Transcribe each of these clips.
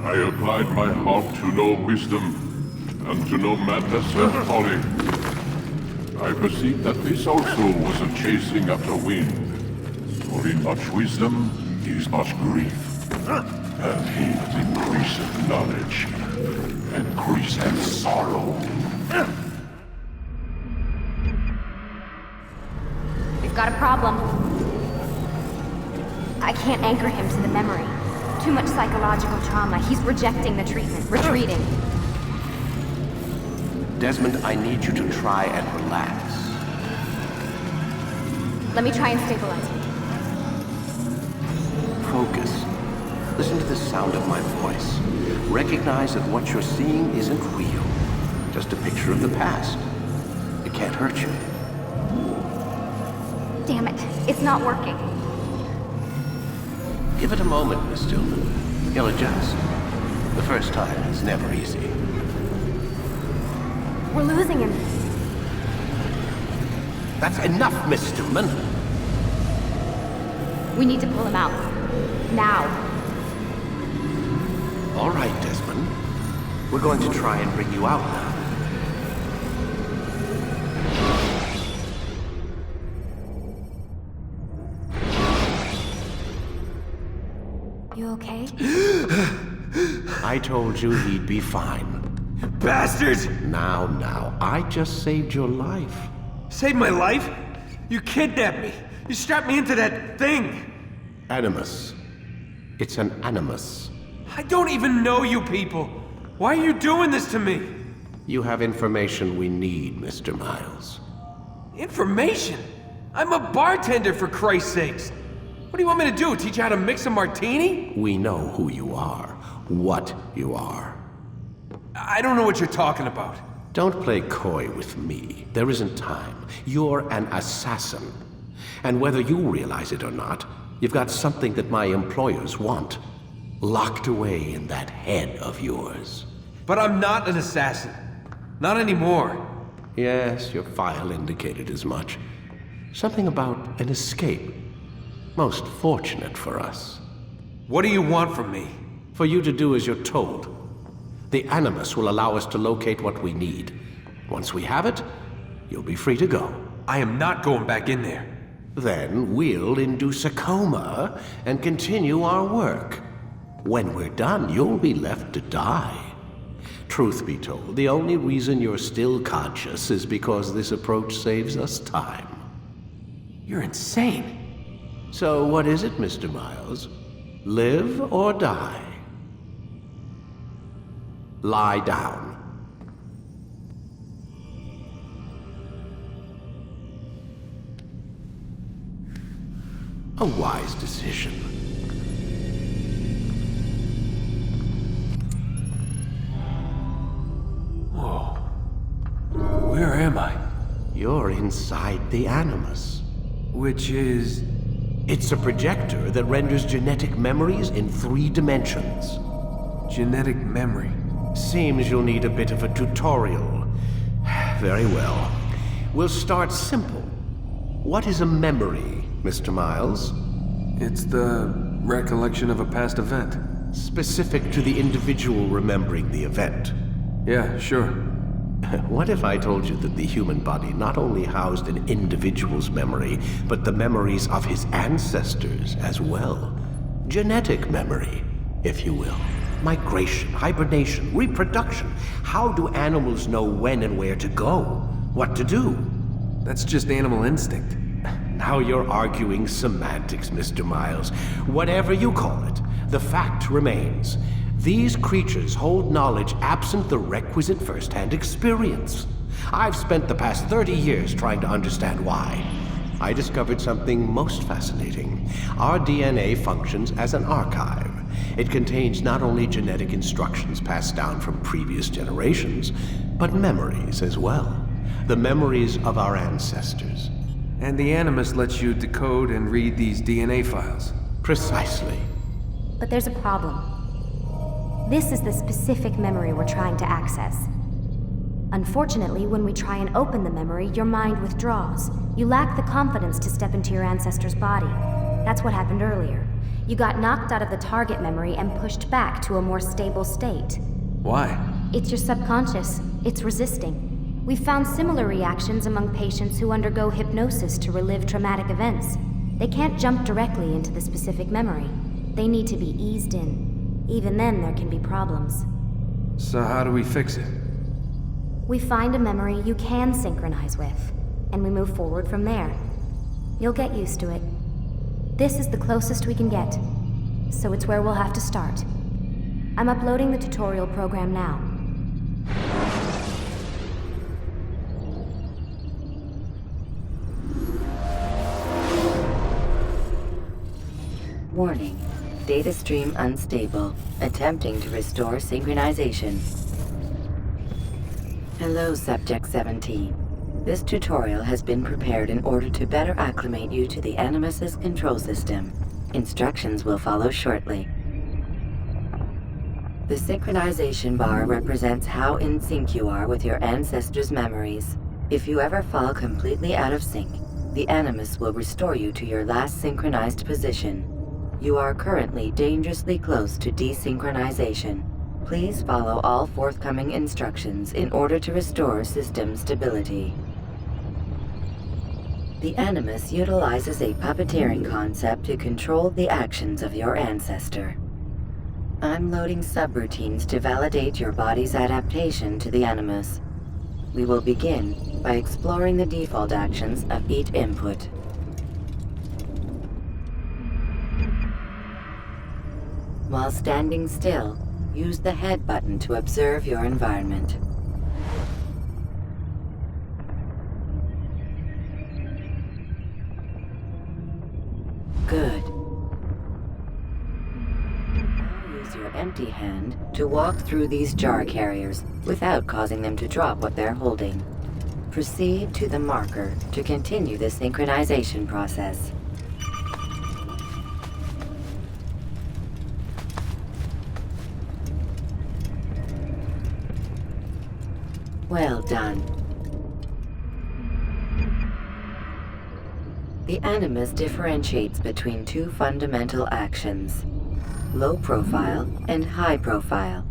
I applied my heart to know wisdom, and to know madness and folly. I perceived that this also was a chasing after wind. For in much wisdom is much grief. And he that increaseth knowledge, increaseth sorrow. We've got a problem. I can't anchor him to the memory. Too much psychological trauma. He's rejecting the treatment, retreating. Desmond, I need you to try and relax. Let me try and stabilize him. Focus. Listen to the sound of my voice. Recognize that what you're seeing isn't real. Just a picture of the past. It can't hurt you. Damn it. It's not working. Give it a moment, Miss Stillman. You'll adjust. The first time is never easy. We're losing him. That's enough, Miss Stillman. We need to pull him out. Now. All right, Desmond. We're going to try and bring you out now. You okay? I told you he'd be fine. Bastards! Now, I just saved your life. Saved my life? You kidnapped me. You strapped me into that thing. Animus. It's an animus. I don't even know you people. Why are you doing this to me? You have information we need, Mr. Miles. Information? I'm a bartender, for Christ's sakes. What do you want me to do? Teach you how to mix a martini? We know who you are, what you are. I don't know what you're talking about. Don't play coy with me. There isn't time. You're an assassin. And whether you realize it or not, you've got something that my employers want. Locked away in that head of yours. But I'm not an assassin. Not anymore. Yes, your file indicated as much. Something about an escape. Most fortunate for us. What do you want from me? For you to do as you're told. The Animus will allow us to locate what we need. Once we have it, you'll be free to go. I am not going back in there. Then we'll induce a coma and continue our work. When we're done, you'll be left to die. Truth be told, the only reason you're still conscious is because this approach saves us time. You're insane. So what is it, Mr. Miles? Live or die? Lie down. A wise decision. Whoa. Where am I? You're inside the Animus. Which is... It's a projector that renders genetic memories in 3 dimensions. genetic memory. Seems you'll need a bit of a tutorial. Very well. We'll start simple. What is a memory, Mr. Miles? It's the recollection of a past event. Specific to the individual remembering the event. Yeah, sure. What if I told you that the human body not only housed an individual's memory, but the memories of his ancestors as well? Genetic memory, if you will. Migration, hibernation, reproduction. How do animals know when and where to go? What to do? That's just animal instinct. Now you're arguing semantics, Mr. Miles. Whatever you call it, the fact remains. These creatures hold knowledge absent the requisite first-hand experience. I've spent the past 30 years trying to understand why. I discovered something most fascinating. Our DNA functions as an archive. It contains not only genetic instructions passed down from previous generations, but memories as well. The memories of our ancestors. And the Animus lets you decode and read these DNA files. Precisely. But there's a problem. This is the specific memory we're trying to access. Unfortunately, when we try and open the memory, your mind withdraws. You lack the confidence to step into your ancestor's body. That's what happened earlier. You got knocked out of the target memory and pushed back to a more stable state. Why? It's your subconscious. It's resisting. We've found similar reactions among patients who undergo hypnosis to relive traumatic events. They can't jump directly into the specific memory. They need to be eased in. Even then, there can be problems. So how do we fix it? We find a memory you can synchronize with, and we move forward from there. You'll get used to it. This is the closest we can get, so it's where we'll have to start. I'm uploading the tutorial program now. Warning. Data stream unstable. Attempting to restore synchronization. Hello, Subject 17. This tutorial has been prepared in order to better acclimate you to the Animus's control system. Instructions will follow shortly. The synchronization bar represents how in sync you are with your ancestors' memories. If you ever fall completely out of sync, the Animus will restore you to your last synchronized position. You are currently dangerously close to desynchronization. Please follow all forthcoming instructions in order to restore system stability. The Animus utilizes a puppeteering concept to control the actions of your ancestor. I'm loading subroutines to validate your body's adaptation to the Animus. We will begin by exploring the default actions of each input. While standing still, use the head button to observe your environment. Good. Now use your empty hand to walk through these jar carriers without causing them to drop what they're holding. Proceed to the marker to continue the synchronization process. Well done. The Animus differentiates between 2 fundamental actions: low profile and high profile.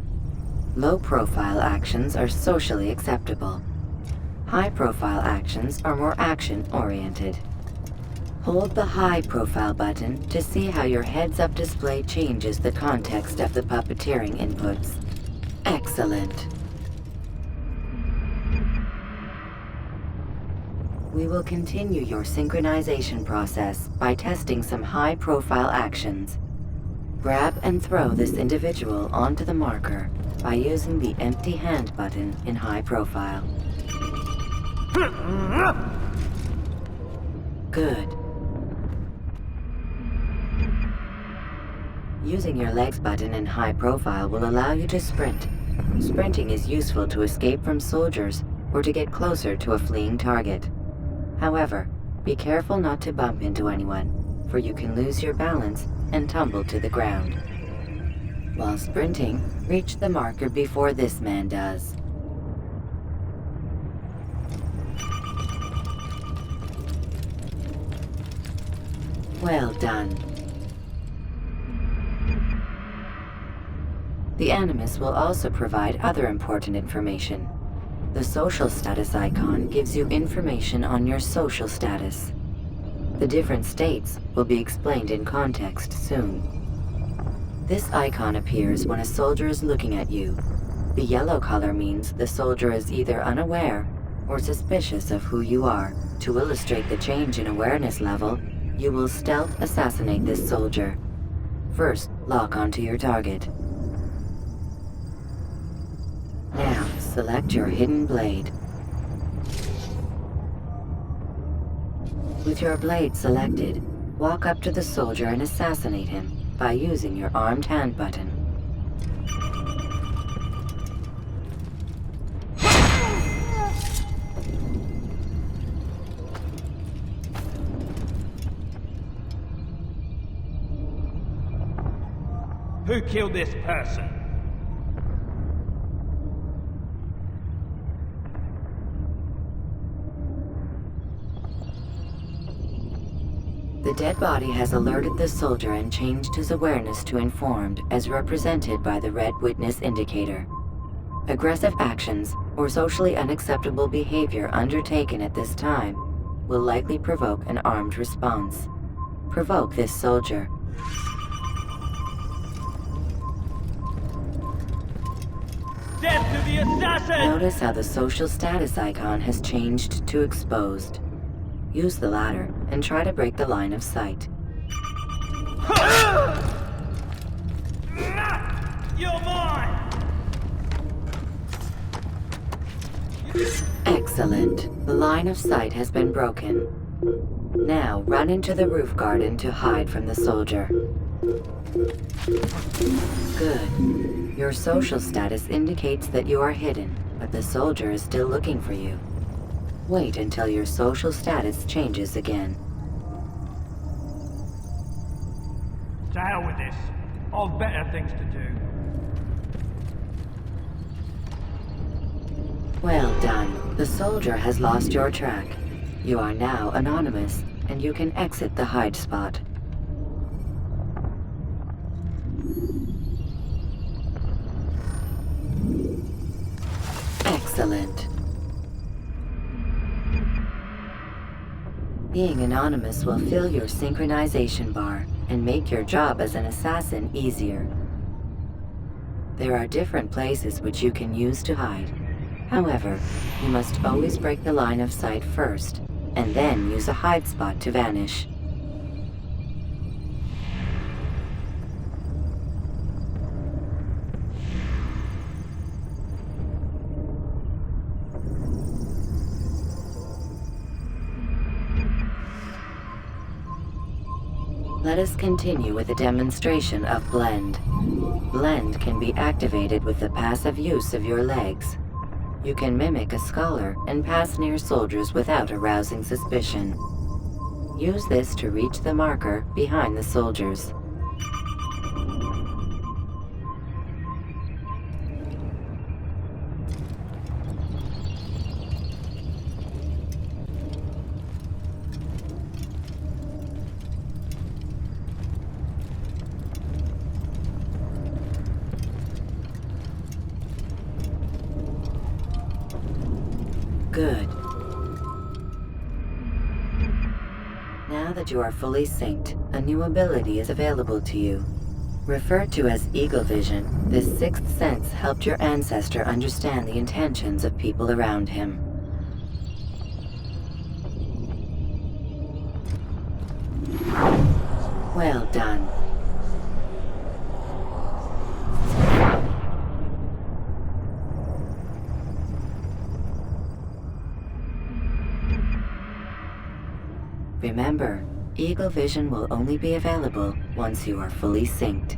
Low profile actions are socially acceptable. High profile actions are more action-oriented. Hold the high profile button to see how your heads-up display changes the context of the puppeteering inputs. Excellent. We will continue your synchronization process by testing some high-profile actions. Grab and throw this individual onto the marker by using the empty hand button in high profile. Good. Using your legs button in high profile will allow you to sprint. Sprinting is useful to escape from soldiers or to get closer to a fleeing target. However, be careful not to bump into anyone, for you can lose your balance and tumble to the ground. While sprinting, reach the marker before this man does. Well done. The Animus will also provide other important information. The social status icon gives you information on your social status. The different states will be explained in context soon. This icon appears when a soldier is looking at you. The yellow color means the soldier is either unaware or suspicious of who you are. To illustrate the change in awareness level, you will stealth assassinate this soldier. First, lock onto your target. Now, select your hidden blade. With your blade selected, walk up to the soldier and assassinate him by using your armed hand button. Who killed this person? The dead body has alerted the soldier and changed his awareness to informed, as represented by the red witness indicator. Aggressive actions or socially unacceptable behavior undertaken at this time will likely provoke an armed response. Provoke this soldier. Death to the assassin! Notice how the social status icon has changed to exposed. Use the ladder and try to break the line of sight. You're mine! Excellent. The line of sight has been broken. Now run into the roof garden to hide from the soldier. Good. Your social status indicates that you are hidden, but the soldier is still looking for you. Wait until your social status changes again. To hell with this. I've better things to do. Well done. The soldier has lost your track. You are now anonymous, and you can exit the hide spot. Excellent. Being anonymous will fill your synchronization bar and make your job as an assassin easier. There are different places which you can use to hide. However, you must always break the line of sight first, and then use a hide spot to vanish. Let us continue with a demonstration of Blend. Blend can be activated with the passive use of your legs. You can mimic a scholar and pass near soldiers without arousing suspicion. Use this to reach the marker behind the soldiers. Good. Now that you are fully synced, a new ability is available to you. Referred to as Eagle Vision, this sixth sense helped your ancestor understand the intentions of people around him. Well done. Remember, Eagle Vision will only be available once you are fully synced.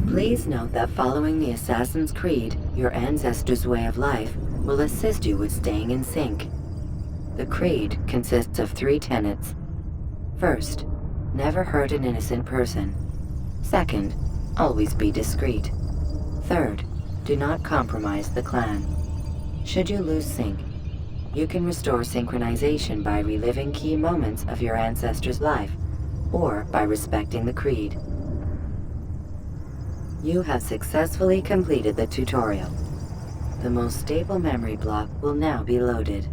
Please note that following the Assassin's Creed, your ancestor's way of life will assist you with staying in sync. The Creed consists of 3 tenets. First, never hurt an innocent person. Second, always be discreet. Third, do not compromise the clan. Should you lose sync, you can restore synchronization by reliving key moments of your ancestor's life, or by respecting the Creed. You have successfully completed the tutorial. The most stable memory block will now be loaded.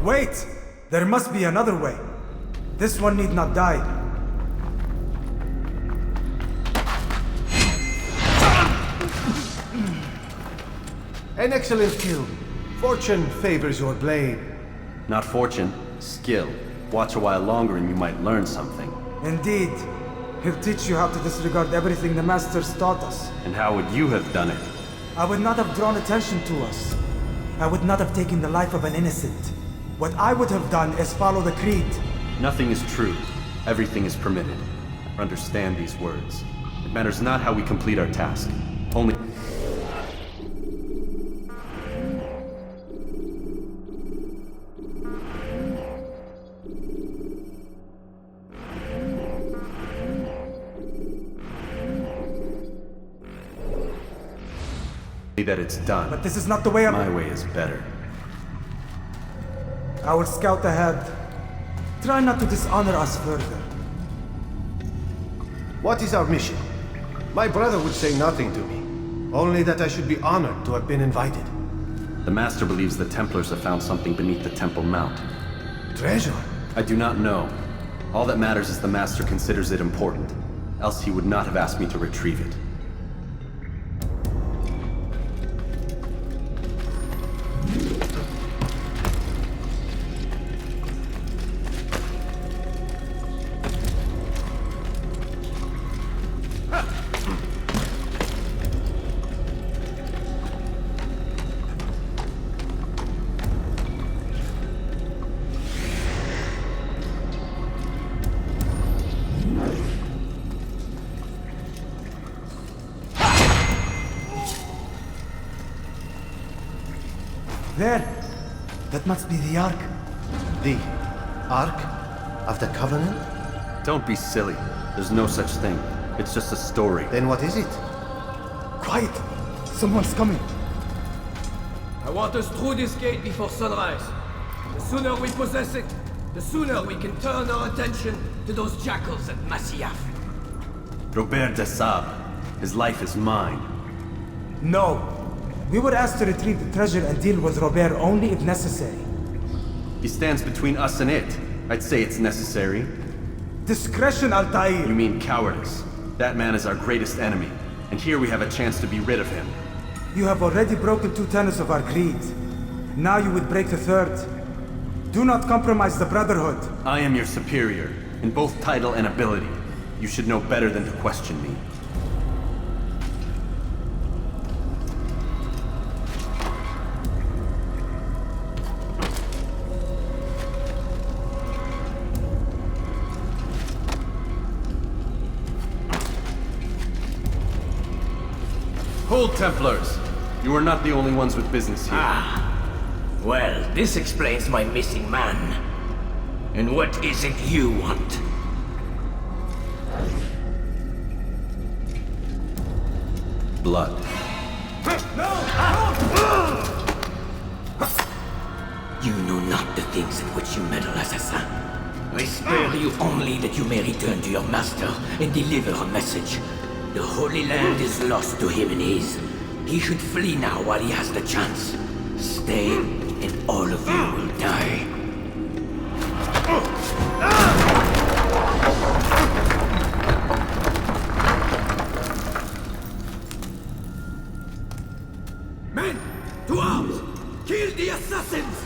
Wait! There must be another way. This one need not die. An excellent kill. Fortune favors your blade. Not fortune, skill. Watch a while longer and you might learn something. Indeed. He'll teach you how to disregard everything the Masters taught us. And how would you have done it? I would not have drawn attention to us. I would not have taken the life of an innocent. What I would have done is follow the Creed. Nothing is true. Everything is permitted. Understand these words. It matters not how we complete our task. Only... that it's done. But this is not the way My way is better. I will scout ahead. Try not to dishonor us further. What is our mission? My brother would say nothing to me. Only that I should be honored to have been invited. The Master believes the Templars have found something beneath the Temple Mount. Treasure? I do not know. All that matters is the Master considers it important. Else he would not have asked me to retrieve it. There! That must be the Ark. The Ark of the Covenant? Don't be silly. There's no such thing. It's just a story. Then what is it? Quiet! Someone's coming. I want us through this gate before sunrise. The sooner we possess it, the sooner we can turn our attention to those jackals at Masyaf. Robert de Sable. His life is mine. No. We were asked to retrieve the treasure and deal with Robert only if necessary. He stands between us and it. I'd say it's necessary. Discretion, Altair! You mean cowardice. That man is our greatest enemy, and here we have a chance to be rid of him. You have already broken 2 tenets of our creed. Now you would break the 3rd. Do not compromise the Brotherhood. I am your superior, in both title and ability. You should know better than to question me. Hold, Templars! You are not the only ones with business here. Well, this explains my missing man. And what is it you want? Blood. You know not the things in which you meddle, assassin. I spare you only that you may return to your master and deliver a message. The Holy Land is lost to him and his. He should flee now while he has the chance. Stay, and all of you will die. Men, to arms! Kill the assassins!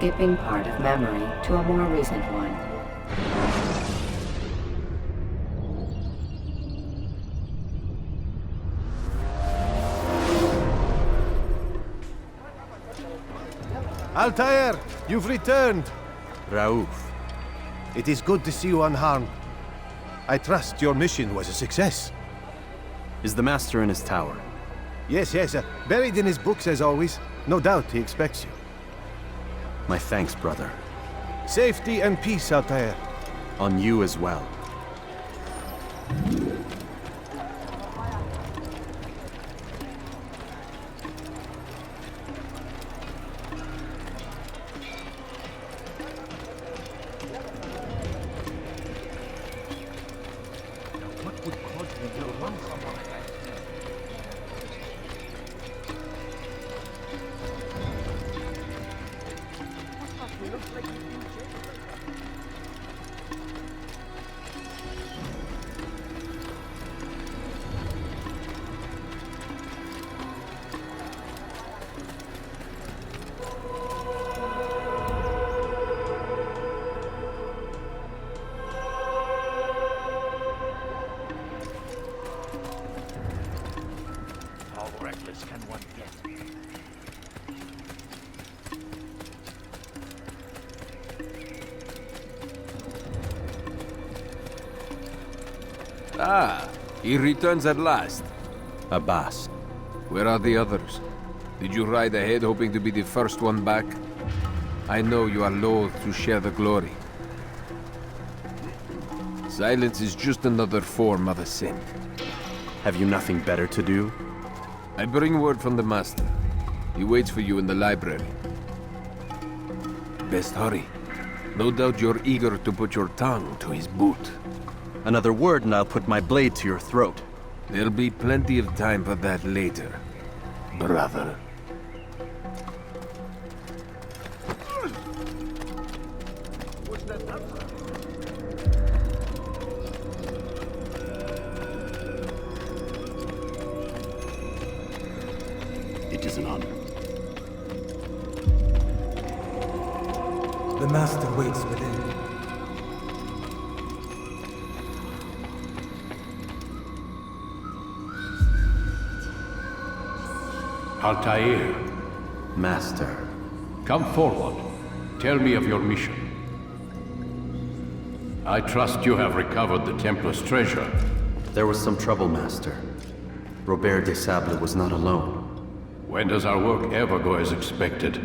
skipping part of memory to a more recent one. Altair, you've returned. Raouf. It is good to see you unharmed. I trust your mission was a success. Is the Master in his tower? Yes, buried in his books as always. No doubt he expects you. My thanks, brother. Safety and peace, Altair. On you as well. Ah, he returns at last. Abbas. Where are the others? Did you ride ahead hoping to be the first one back? I know you are loath to share the glory. Silence is just another form of assent. Have you nothing better to do? I bring word from the Master. He waits for you in the library. Best hurry. No doubt you're eager to put your tongue to his boot. Another word and I'll put my blade to your throat. There'll be plenty of time for that later, brother. It is an honor. The Master waits within. Altair, Master. come forward. Tell me of your mission. I trust you have recovered the Templar's treasure. There was some trouble, Master. Robert de Sable was not alone. When does our work ever go as expected?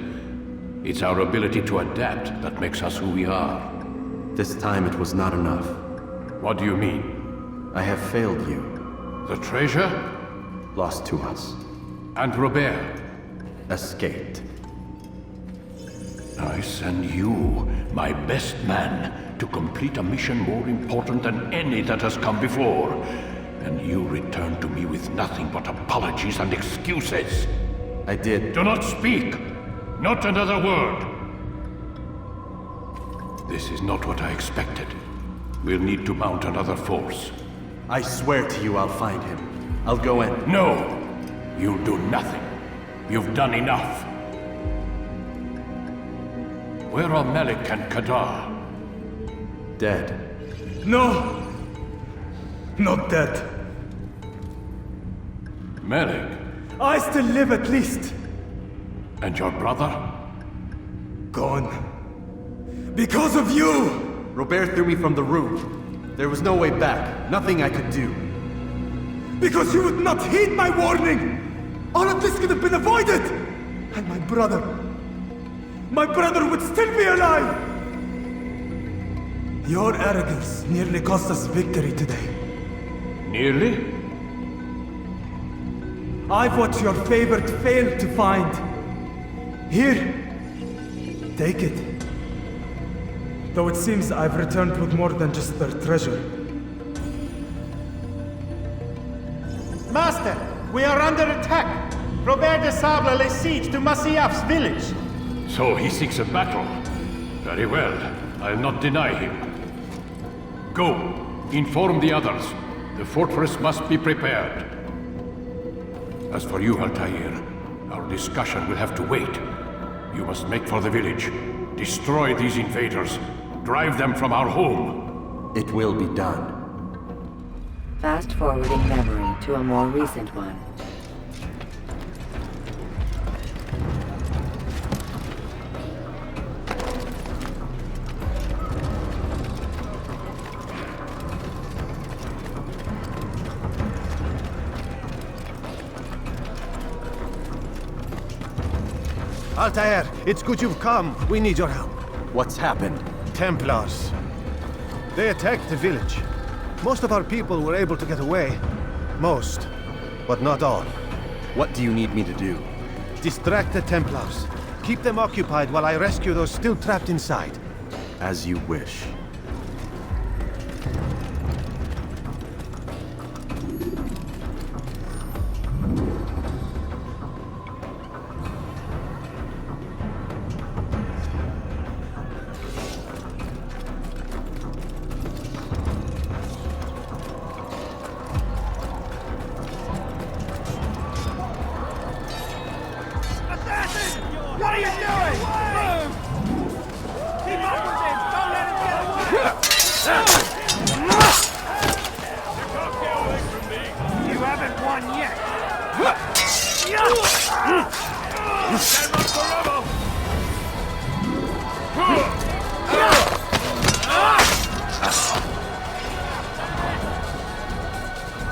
It's our ability to adapt that makes us who we are. This time it was not enough. What do you mean? I have failed you. The treasure? Lost to us. And Robert? Escaped. I send you, my best man, to complete a mission more important than any that has come before. And you return to me with nothing but apologies and excuses. I did. Do not speak! Not another word! This is not what I expected. We'll need to mount another force. I swear to you I'll find him. I'll go in. No! You'll do nothing. You've done enough. Where are Malik and Kadar? Dead. No! Not dead. Malik? I still live at least. And your brother? Gone. Because of you! Robert threw me from the room. There was no way back. Nothing I could do. Because you would not heed my warning! All of this could have been avoided! And my brother would still be alive! Your arrogance nearly cost us victory today. Nearly? I've what your favorite failed to find. Here, take it. Though it seems I've returned with more than just their treasure. Master, we are under attack. Robert de Sable lays siege to Masyaf's village. So he seeks a battle. Very well. I'll not deny him. Go. Inform the others. The fortress must be prepared. As for you, Altair, our discussion will have to wait. You must make for the village. Destroy these invaders. Drive them from our home. It will be done. Fast-forwarding memory to a more recent one. Altair, it's good you've come. We need your help. What's happened? Templars. They attacked the village. Most of our people were able to get away. Most, but not all. What do you need me to do? Distract the Templars. Keep them occupied while I rescue those still trapped inside. As you wish. What are you doing? Move! Keep up with him! Don't let him get away! You can't get away from me! You haven't won yet! Stand up forever!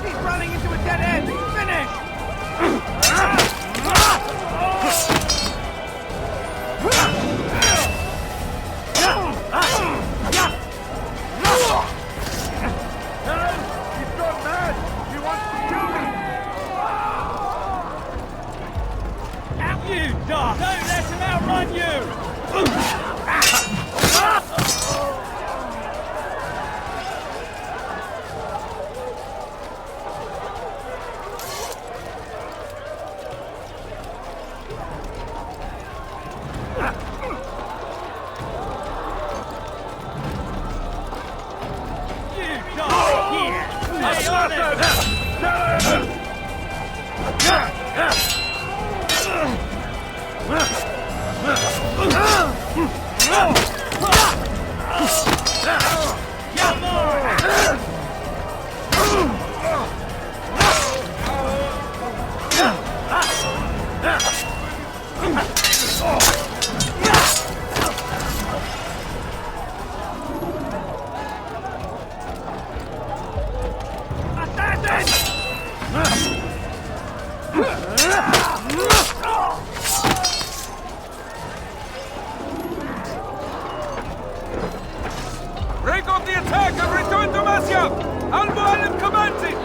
He's running into a dead end! Finish! Don't let him outrun you! You die here! Stay on him! Break off the attack and return to Masya! Al-Mu'alim commencing!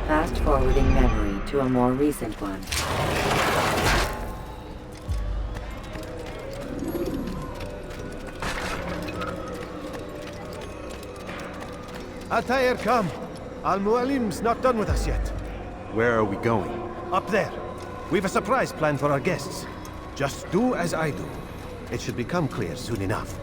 Fast-forwarding memory to a more recent one. Altair, come. Al-Mu'alim's not done with us yet. Where are we going? Up there. We've a surprise plan for our guests. Just do as I do. It should become clear soon enough.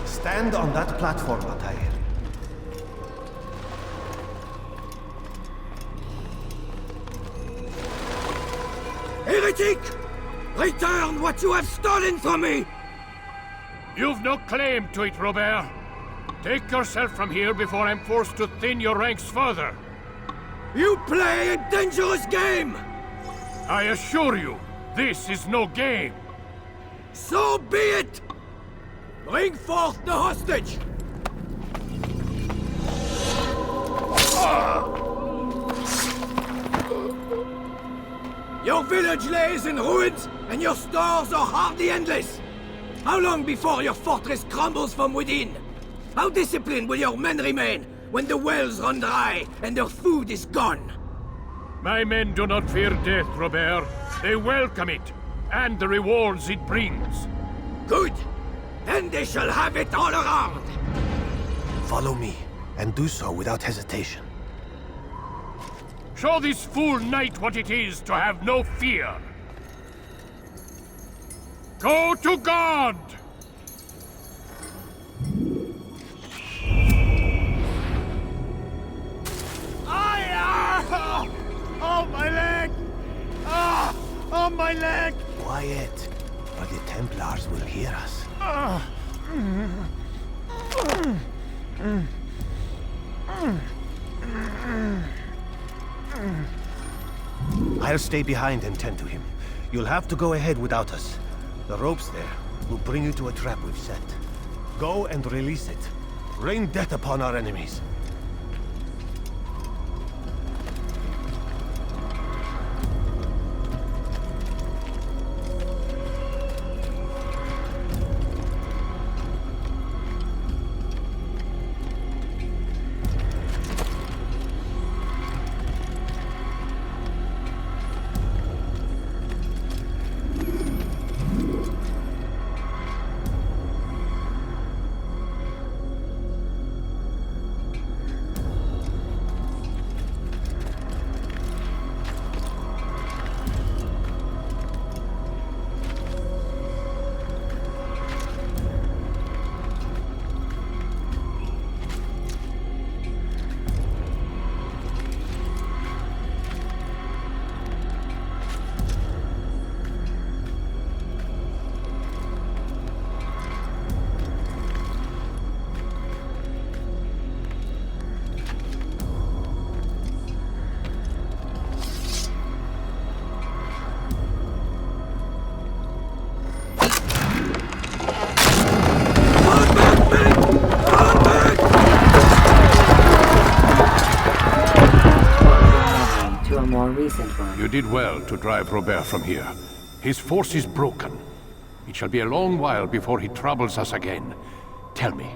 Stand on that platform, Altair. Heretic! Return what you have stolen from me! You've no claim to it, Robert. Take yourself from here before I'm forced to thin your ranks further. You play a dangerous game! I assure you, this is no game. So be it! Bring forth the hostage! Your village lays in ruins, and your stores are hardly endless. How long before your fortress crumbles from within? How disciplined will your men remain when the wells run dry and their food is gone? My men do not fear death, Robert. They welcome it, and the rewards it brings. Good. Then they shall have it all around. Follow me, and do so without hesitation. Show this fool knight what it is to have no fear. Go to God! Oh, my leg! Ah! Oh, my leg! Quiet, or the Templars will hear us. I'll stay behind and tend to him. You'll have to go ahead without us. The ropes there will bring you to a trap we've set. Go and release it. Rain death upon our enemies. You did well to drive Robert from here. His force is broken. It shall be a long while before he troubles us again. Tell me,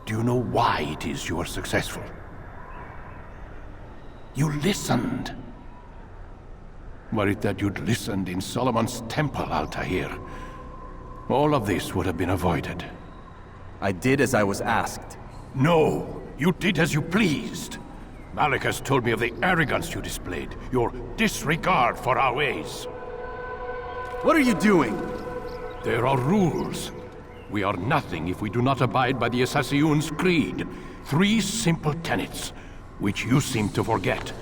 do you know why it is you are successful? You listened. Were it that you'd listened in Solomon's temple, Altair, all of this would have been avoided. I did as I was asked. No, you did as you pleased. Malik has told me of the arrogance you displayed, your disregard for our ways. What are you doing? There are rules. We are nothing if we do not abide by the Assassin's creed. 3 simple tenets, which you seem to forget.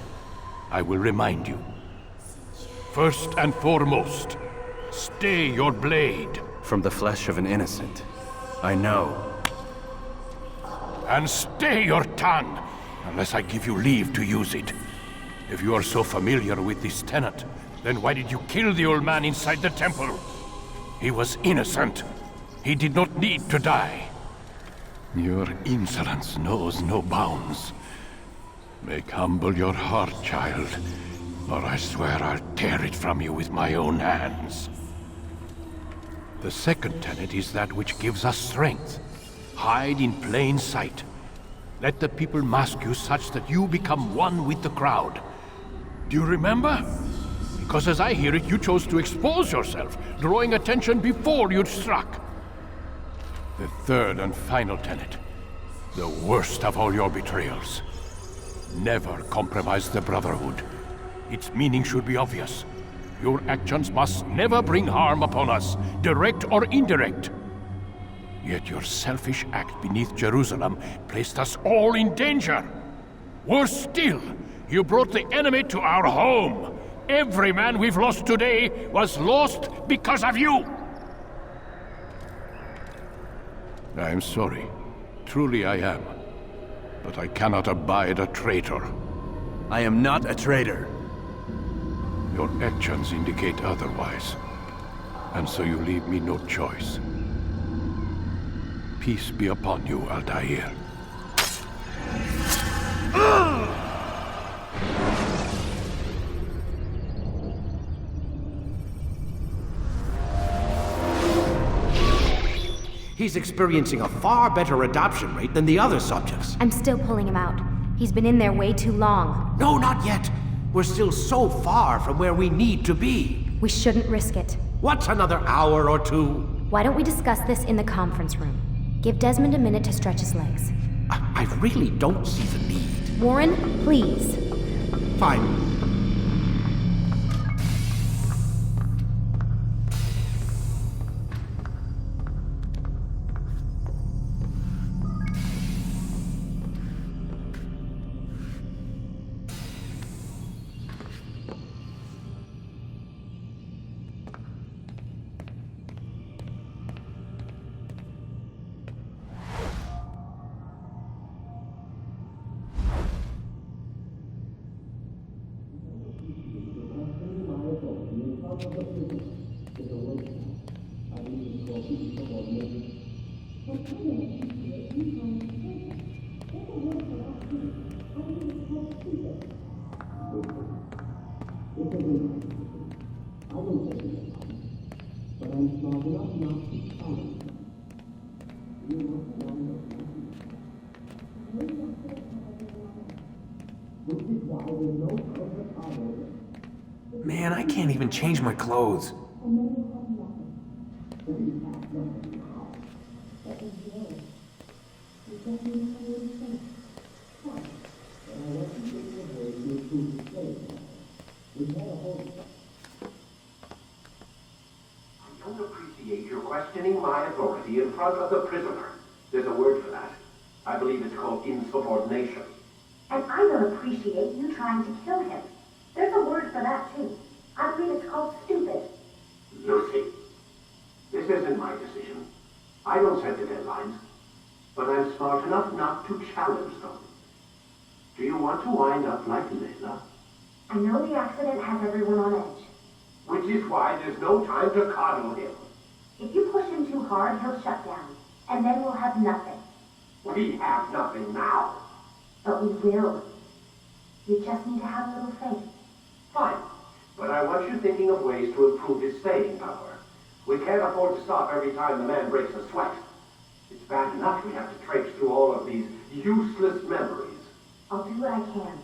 I will remind you. First and foremost, stay your blade. From the flesh of an innocent. I know. And stay your tongue, unless I give you leave to use it. If you are so familiar with this tenet, then why did you kill the old man inside the temple? He was innocent. He did not need to die. Your insolence knows no bounds. Make humble your heart, child, or I swear I'll tear it from you with my own hands. The second tenet is that which gives us strength. Hide in plain sight. Let the people mask you such that you become one with the crowd. Do you remember? Because as I hear it, you chose to expose yourself, drawing attention before you'd struck. The third and final tenet, the worst of all your betrayals. Never compromise the Brotherhood. Its meaning should be obvious. Your actions must never bring harm upon us, direct or indirect. Yet your selfish act beneath Jerusalem placed us all in danger. Worse still, you brought the enemy to our home. Every man we've lost today was lost because of you. I'm sorry. Truly I am. But I cannot abide a traitor. I am not a traitor. Your actions indicate otherwise. And so you leave me no choice. Peace be upon you, Altair. He's experiencing a far better adoption rate than the other subjects. I'm still pulling him out. He's been in there way too long. No, not yet. We're still so far from where we need to be. We shouldn't risk it. What's another hour or two? Why don't we discuss this in the conference room? Give Desmond a minute to stretch his legs. I really don't see the need. Warren, please. Fine. Man, I can't even change my clothes. I don't appreciate your questioning my authority in front of the prisoner. There's a word for that. I believe it's called insubordination. And I don't appreciate you trying to kill him. There's a word for that, too. I believe it's called stupid. Lucy, this isn't my decision. I don't set the deadlines, but I'm smart enough not to challenge them. Do you want to wind up like Layla? I know the accident has everyone on edge. Which is why there's no time to coddle him. If you push him too hard, he'll shut down. And then we'll have nothing. We have nothing now. But we will. We just need to have a little faith. Fine. But I want you thinking of ways to improve his staying power. We can't afford to stop every time the man breaks a sweat. It's bad enough we have to traipse through all of these useless memories. I'll do what I can.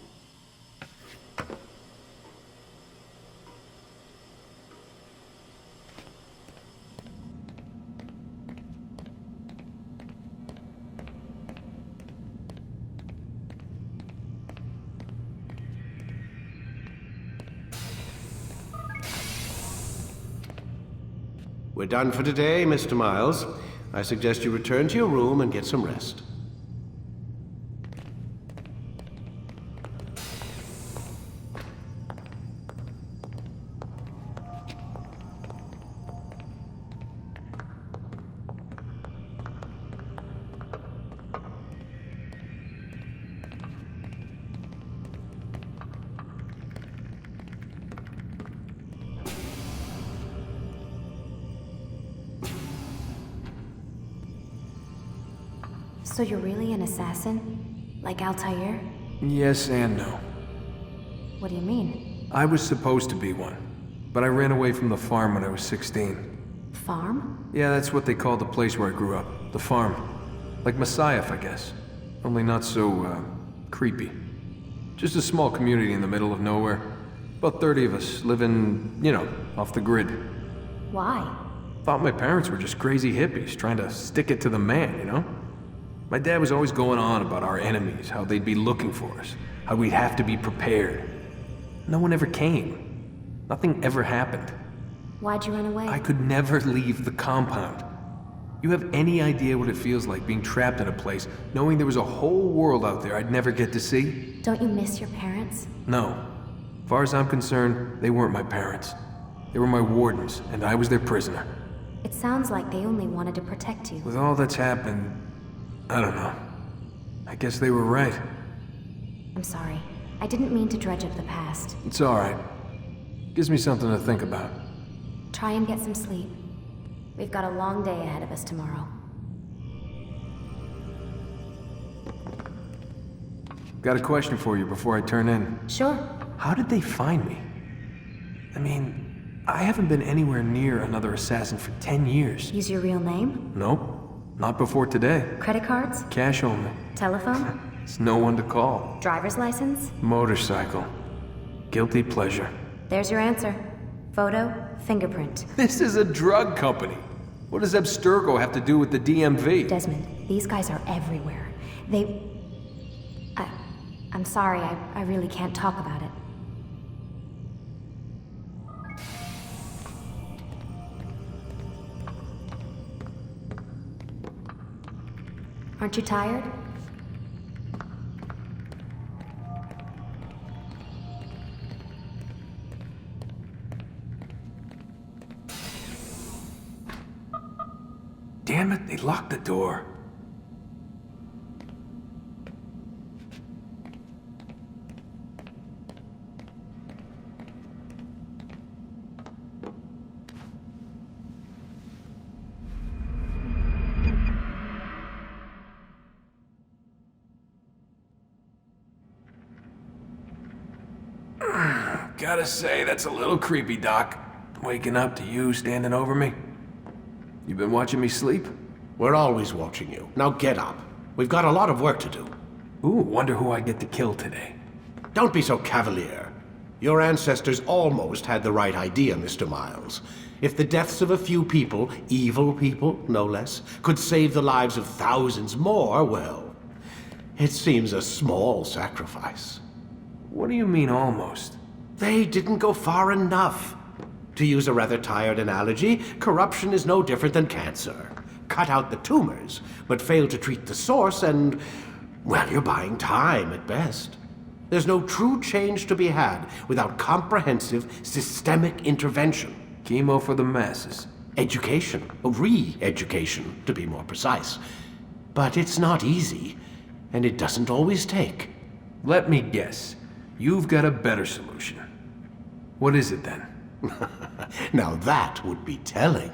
We're done for today, Mr. Miles. I suggest you return to your room and get some rest. So you're really an assassin? Like Altair? Yes and no. What do you mean? I was supposed to be one, but I ran away from the farm when I was 16. Farm? Yeah, that's what they called the place where I grew up. The farm. Like Messiah, I guess. Only not so, creepy. Just a small community in the middle of nowhere. About 30 of us, living, you know, off the grid. Why? Thought my parents were just crazy hippies, trying to stick it to the man, you know? My dad was always going on about our enemies, how they'd be looking for us, how we'd have to be prepared. No one ever came. Nothing ever happened. Why'd you run away? I could never leave the compound. You have any idea what it feels like being trapped in a place, knowing there was a whole world out there I'd never get to see? Don't you miss your parents? No. As far as I'm concerned, they weren't my parents. They were my wardens, and I was their prisoner. It sounds like they only wanted to protect you. With all that's happened, I don't know. I guess they were right. I'm sorry. I didn't mean to dredge up the past. It's alright. Gives me something to think about. Try and get some sleep. We've got a long day ahead of us tomorrow. Got a question for you before I turn in. Sure. How did they find me? I mean, I haven't been anywhere near another assassin for 10 years. Use your real name? Nope. Not before today. Credit cards? Cash only. Telephone? There's no one to call. Driver's license? Motorcycle. Guilty pleasure. There's your answer. Photo, fingerprint. This is a drug company. What does Abstergo have to do with the DMV? Desmond, these guys are everywhere. I'm sorry, I really can't talk about it. Aren't you tired? Damn it, they locked the door. Gotta say, that's a little creepy, Doc. Waking up to you standing over me. You been watching me sleep? We're always watching you. Now get up. We've got a lot of work to do. Ooh, wonder who I get to kill today. Don't be so cavalier. Your ancestors almost had the right idea, Mr. Miles. If the deaths of a few people, evil people, no less, could save the lives of thousands more, well, it seems a small sacrifice. What do you mean, almost? They didn't go far enough. To use a rather tired analogy, corruption is no different than cancer. Cut out the tumors, but fail to treat the source and, well, you're buying time at best. There's no true change to be had without comprehensive, systemic intervention. Chemo for the masses. Education, re-education, to be more precise. But it's not easy, and it doesn't always take. Let me guess. You've got a better solution. What is it then? Now that would be telling.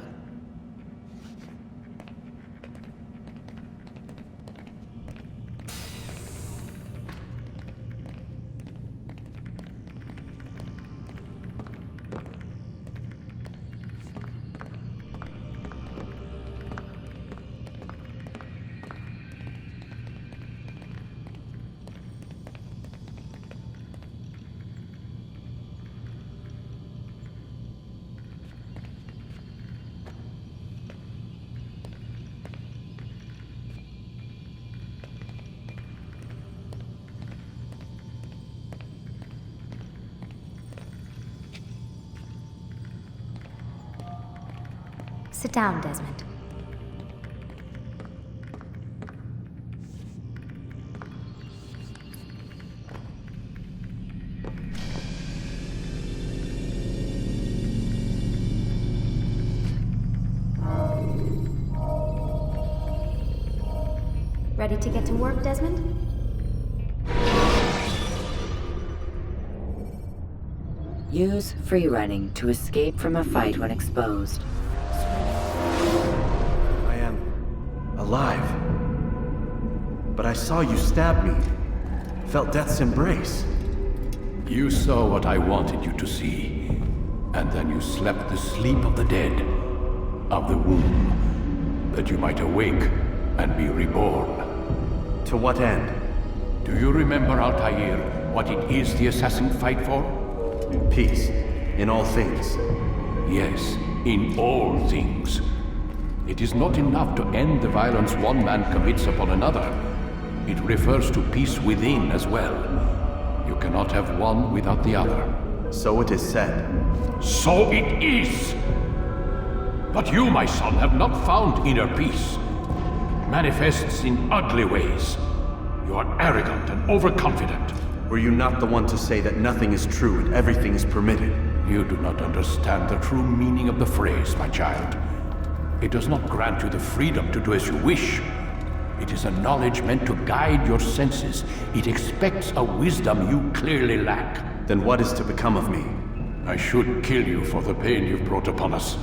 Sit down, Desmond. Ready to get to work, Desmond? Use free running to escape from a fight when exposed. I am alive. But I saw you stab me. Felt death's embrace. You saw what I wanted you to see, and then you slept the sleep of the dead, of the womb, that you might awake and be reborn. To what end? Do you remember, Altair, what it is the assassin fight for? In peace, in all things. Yes, in all things. It is not enough to end the violence one man commits upon another. It refers to peace within as well. You cannot have one without the other. So it is said. So it is! But you, my son, have not found inner peace. It manifests in ugly ways. You are arrogant and overconfident. Were you not the one to say that nothing is true and everything is permitted? You do not understand the true meaning of the phrase, my child. It does not grant you the freedom to do as you wish. It is a knowledge meant to guide your senses. It expects a wisdom you clearly lack. Then what is to become of me? I should kill you for the pain you've brought upon us.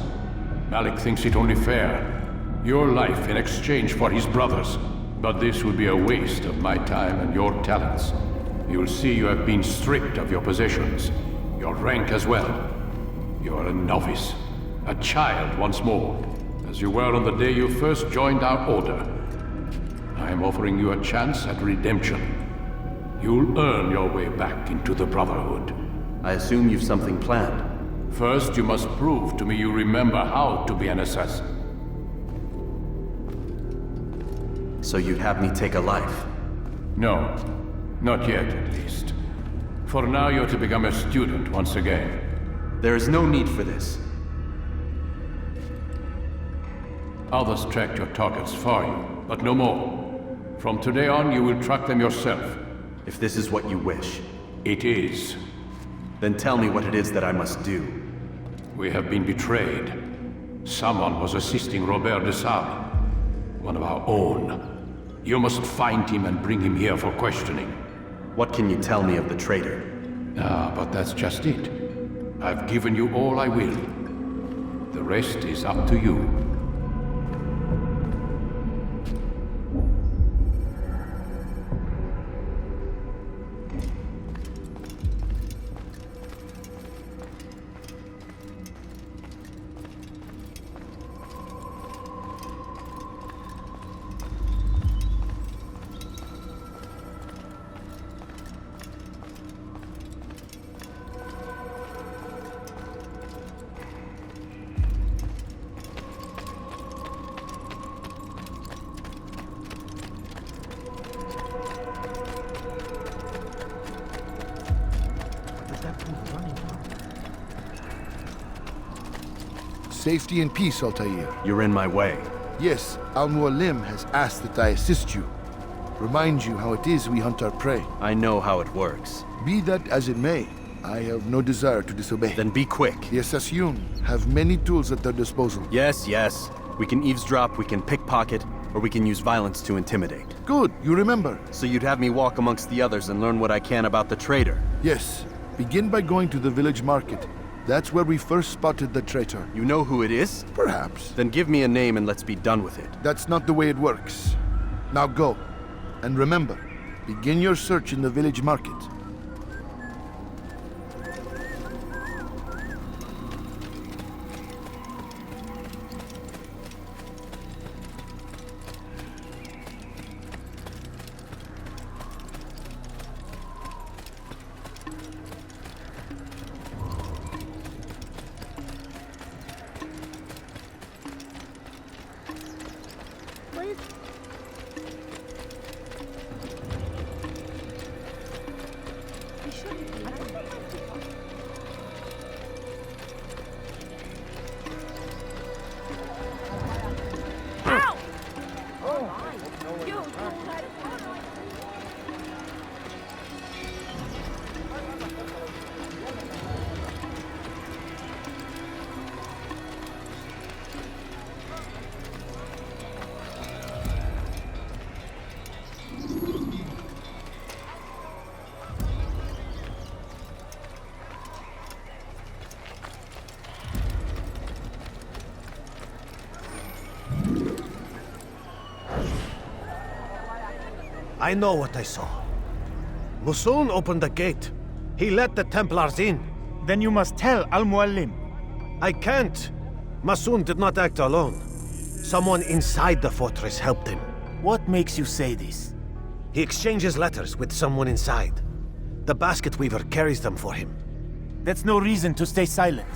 Malik thinks it only fair. Your life in exchange for his brother's. But this would be a waste of my time and your talents. You'll see you have been stripped of your possessions, your rank as well. You are a novice, a child once more, as you were on the day you first joined our order. I am offering you a chance at redemption. You'll earn your way back into the Brotherhood. I assume you've something planned. First, you must prove to me you remember how to be an assassin. So you'd have me take a life? No. Not yet, at least. For now, you're to become a student once again. There is no need for this. Others tracked your targets for you, but no more. From today on, you will track them yourself. If this is what you wish, It is. then tell me what it is that I must do. We have been betrayed. Someone was assisting Robert de Sable, one of our own. You must find him and bring him here for questioning. What can you tell me of the traitor? Ah, but that's just it. I've given you all I will. The rest is up to you. Safety and peace, Altair. You're in my way. Yes, Al-Mualim has asked that I assist you. Remind you how it is we hunt our prey. I know how it works. Be that as it may, I have no desire to disobey. Then be quick. The Assassin have many tools at their disposal. Yes, yes. We can eavesdrop, we can pickpocket, or we can use violence to intimidate. Good, you remember. So you'd have me walk amongst the others and learn what I can about the traitor? Yes. Begin by going to the village market. That's where we first spotted the traitor. You know who it is? Perhaps. Then give me a name and let's be done with it. That's not the way it works. Now go. And remember, begin your search in the village market. I know what I saw. Musun opened the gate. He let the Templars in. Then you must tell Al-Mualim. I can't. Musun did not act alone. Someone inside the fortress helped him. What makes you say this? He exchanges letters with someone inside. The basket weaver carries them for him. That's no reason to stay silent.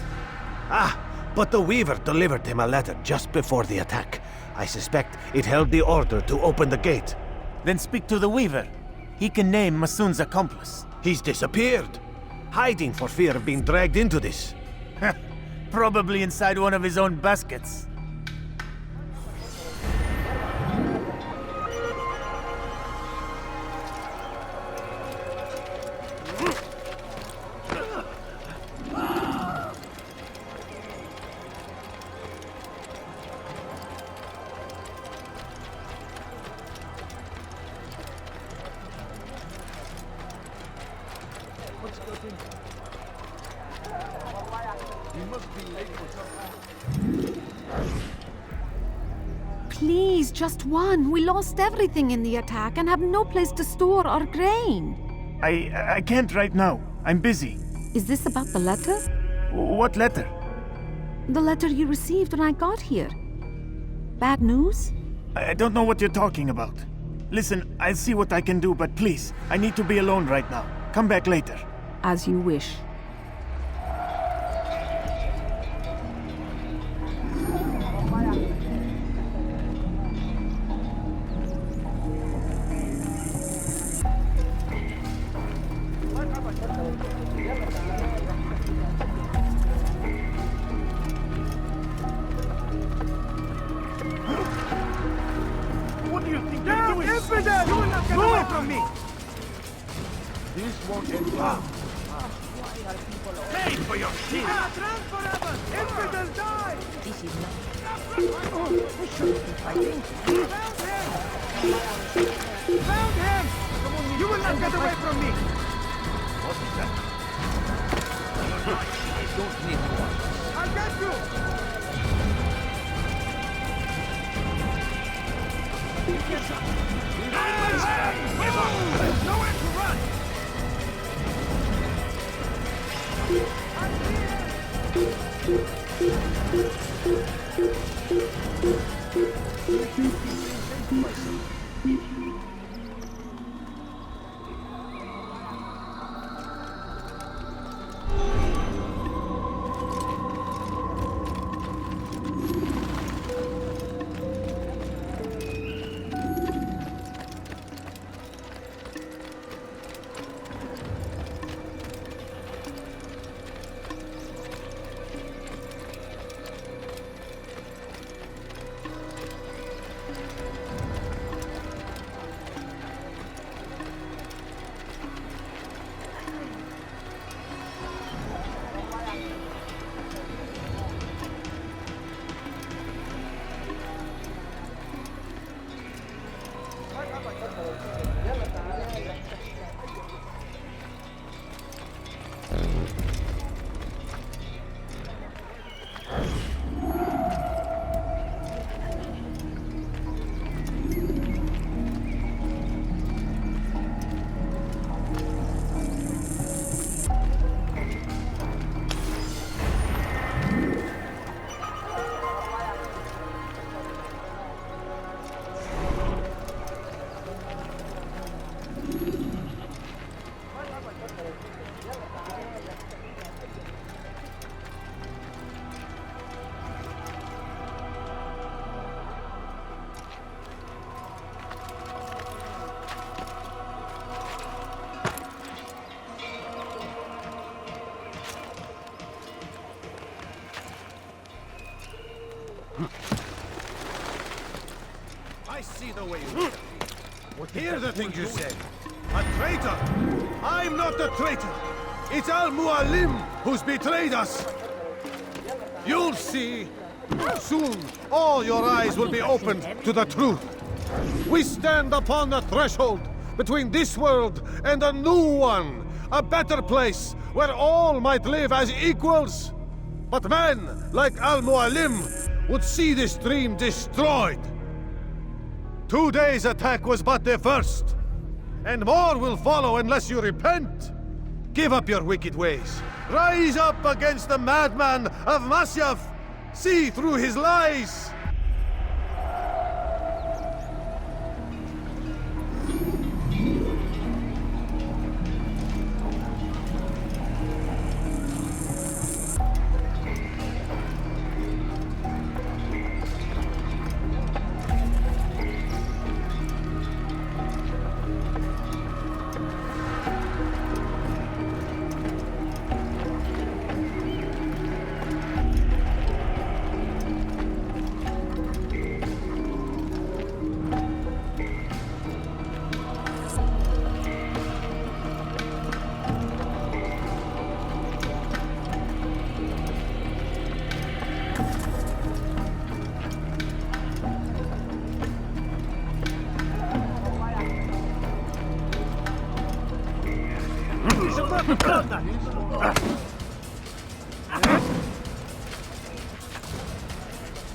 Ah, but the weaver delivered him a letter just before the attack. I suspect it held the order to open the gate. Then speak to the weaver. He can name Masun's accomplice. He's disappeared. Hiding for fear of being dragged into this. Probably inside one of his own baskets. Please, just one. We lost everything in the attack and have no place to store our grain. I can't right now. I'm busy. Is this about the letter? What letter? The letter you received when I got here. Bad news? I don't know what you're talking about. Listen, I'll see what I can do, but please, I need to be alone right now. Come back later. As you wish. What do you think? Down, infidel! You will not get away from me! This won't end well. Pay for your sin! Forever! Infidel, die! This is not... Oh, we shouldn't be fighting. Found him! Found him! You will not get away from me! What is that? I don't need one. I'll get you! There's nowhere to run! I see the way you hear the things you say. A traitor! I'm not a traitor! It's Al-Mualim who's betrayed us! You'll see! Soon, all your eyes will be opened to the truth. We stand upon the threshold between this world and a new one, a better place where all might live as equals. But men like Al-Mualim would see this dream destroyed. Today's attack was but the first, and more will follow unless you repent. Give up your wicked ways. Rise up against the madman of Masyaf. See through his lies.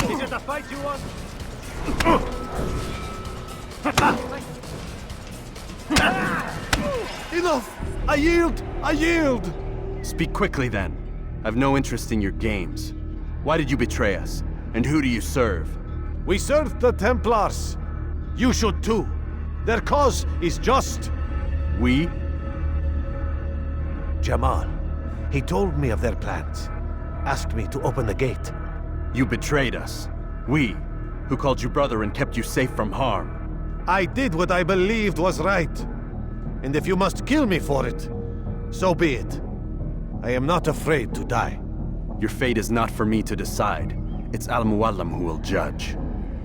Is it a fight you want? Enough! I yield! I yield! Speak quickly then. I've no interest in your games. Why did you betray us? And who do you serve? We serve the Templars. You should too. Their cause is just. We? Jamal. He told me of their plans. Asked me to open the gate. You betrayed us. We, who called you brother and kept you safe from harm. I did what I believed was right. And if you must kill me for it, so be it. I am not afraid to die. Your fate is not for me to decide. It's Al-Mualim who will judge.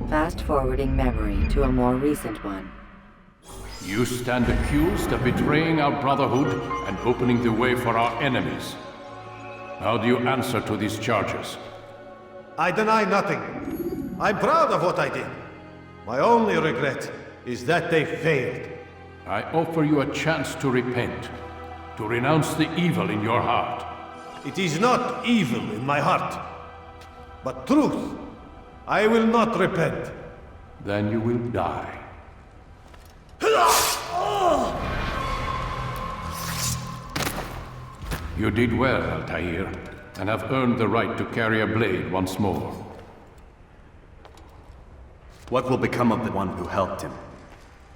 Fast-forwarding memory to a more recent one. You stand accused of betraying our Brotherhood and opening the way for our enemies. How do you answer to these charges? I deny nothing. I'm proud of what I did. My only regret is that they failed. I offer you a chance to repent, to renounce the evil in your heart. It is not evil in my heart, but truth. I will not repent. Then you will die. You did well, Altair, and have earned the right to carry a blade once more. What will become of the one who helped him?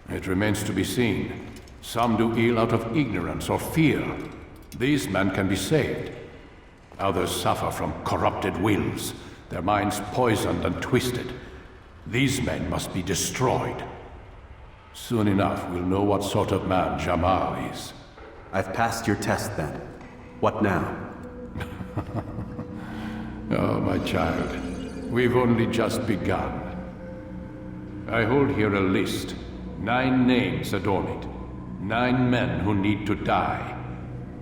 It remains to be seen. Some do ill out of ignorance or fear. These men can be saved. Others suffer from corrupted wills, their minds poisoned and twisted. These men must be destroyed. Soon enough, we'll know what sort of man Jamal is. I've passed your test then. What now? Oh, my child. We've only just begun. I hold here a list. 9 names adorn it. 9 men who need to die.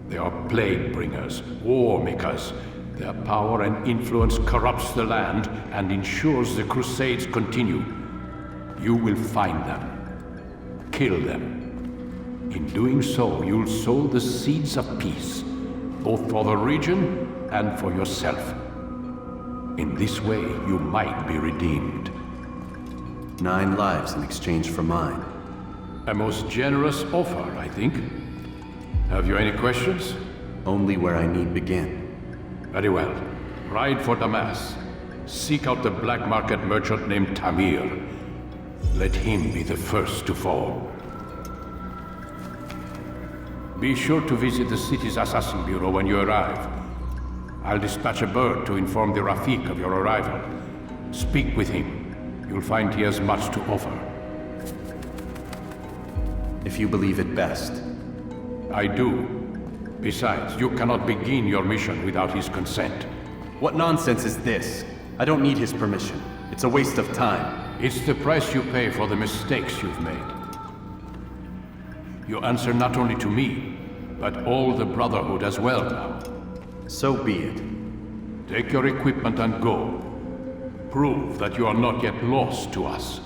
They are plague bringers, war makers. Their power and influence corrupts the land and ensures the crusades continue. You will find them. Kill them. In doing so, you'll sow the seeds of peace, both for the region and for yourself. In this way, you might be redeemed. 9 lives in exchange for mine. A most generous offer, I think. Have you any questions? Only where I need begin. Very well. Ride for Damas. Seek out the black market merchant named Tamir. Let him be the first to fall. Be sure to visit the city's assassin bureau when you arrive. I'll dispatch a bird to inform the Rafik of your arrival. Speak with him. You'll find he has much to offer. If you believe it best. I do. Besides, you cannot begin your mission without his consent. What nonsense is this? I don't need his permission. It's a waste of time. It's the price you pay for the mistakes you've made. You answer not only to me, but all the Brotherhood as well now. So be it. Take your equipment and go. Prove that you are not yet lost to us.